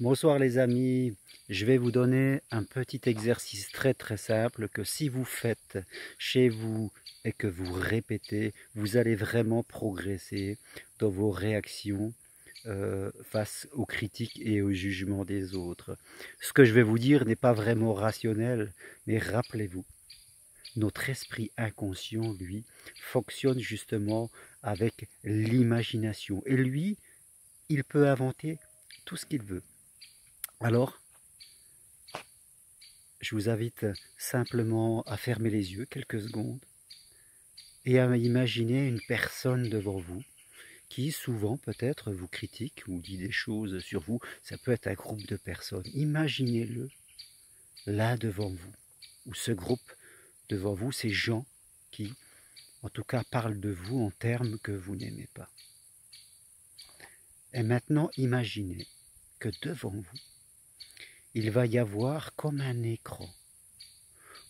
Bonsoir les amis, je vais vous donner un petit exercice très simple que si vous faites chez vous et que vous répétez, vous allez vraiment progresser dans vos réactions face aux critiques et aux jugements des autres. Ce que je vais vous dire n'est pas vraiment rationnel, mais rappelez-vous, notre esprit inconscient, lui, fonctionne justement avec l'imagination. Et lui, il peut inventer tout ce qu'il veut. Alors, je vous invite simplement à fermer les yeux quelques secondes et à imaginer une personne devant vous qui souvent peut-être vous critique ou dit des choses sur vous. Ça peut être un groupe de personnes. Imaginez-le là devant vous, ou ce groupe devant vous, ces gens qui, en tout cas, parlent de vous en termes que vous n'aimez pas. Et maintenant, imaginez que devant vous, il va y avoir comme un écran,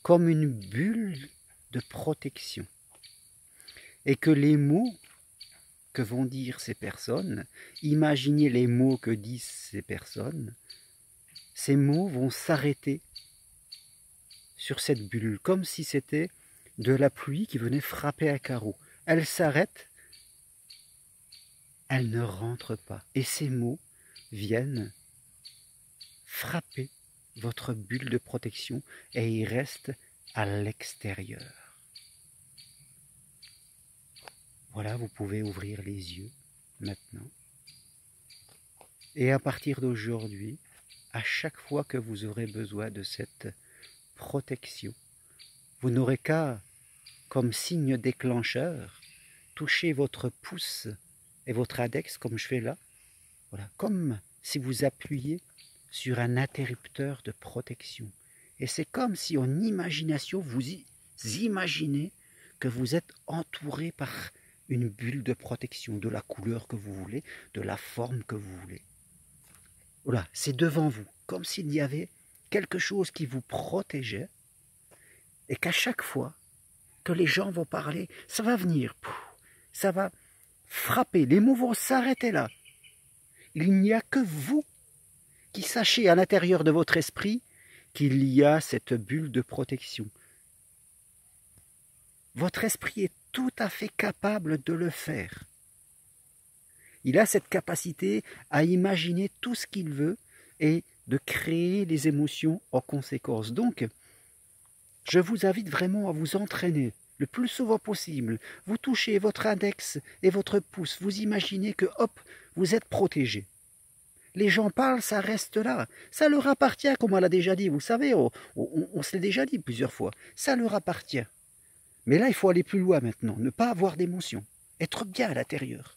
comme une bulle de protection. Et que les mots que vont dire ces personnes, imaginez les mots que disent ces personnes, ces mots vont s'arrêter sur cette bulle, comme si c'était de la pluie qui venait frapper un carreau. Elle s'arrête, elle ne rentre pas. Et ces mots viennent frapper votre bulle de protection et ils restent à l'extérieur. Voilà, vous pouvez ouvrir les yeux maintenant. Et à partir d'aujourd'hui, à chaque fois que vous aurez besoin de cette protection, vous n'aurez qu'à, comme signe déclencheur, toucher votre pouce et votre index, comme je fais là. Voilà, comme si vous appuyiez sur un interrupteur de protection. Et c'est comme si en imagination, vous imaginez que vous êtes entouré par une bulle de protection, de la couleur que vous voulez, de la forme que vous voulez. Voilà, c'est devant vous, comme s'il y avait quelque chose qui vous protégeait et qu'à chaque fois que les gens vont parler, ça va venir, ça va frapper, les mots vont s'arrêter là. Il n'y a que vous qui sachez à l'intérieur de votre esprit qu'il y a cette bulle de protection. Votre esprit est tout à fait capable de le faire. Il a cette capacité à imaginer tout ce qu'il veut et de créer les émotions en conséquence. Donc, je vous invite vraiment à vous entraîner le plus souvent possible. Vous touchez votre index et votre pouce, vous imaginez que, hop, vous êtes protégé. Les gens parlent, ça reste là. Ça leur appartient, comme on l'a déjà dit. Vous savez, on se l'est déjà dit plusieurs fois. Ça leur appartient. Mais là, il faut aller plus loin maintenant. Ne pas avoir d'émotion. Être bien à l'intérieur.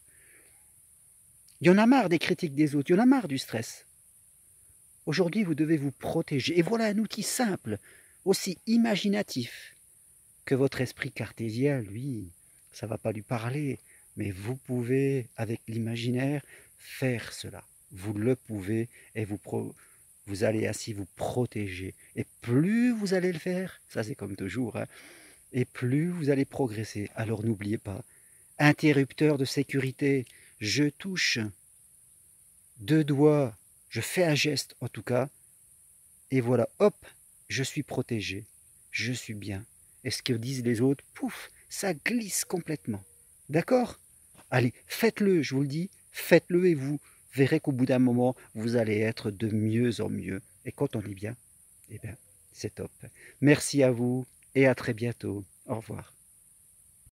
Il y en a marre des critiques des autres. Il y en a marre du stress. Aujourd'hui, vous devez vous protéger. Et voilà un outil simple, aussi imaginatif que votre esprit cartésien, lui, ça ne va pas lui parler. Mais vous pouvez, avec l'imaginaire, faire cela. Vous le pouvez et vous allez ainsi vous protéger. Et plus vous allez le faire, ça c'est comme toujours, hein, et plus vous allez progresser. Alors n'oubliez pas, interrupteur de sécurité, je touche, deux doigts, je fais un geste en tout cas, et voilà, hop, je suis protégé, je suis bien. Et ce que disent les autres, pouf, ça glisse complètement. D'accord? Allez, faites-le, je vous le dis, faites-le et vous verrez qu'au bout d'un moment, vous allez être de mieux en mieux. Et quand on est bien, eh bien, c'est top. Merci à vous et à très bientôt. Au revoir.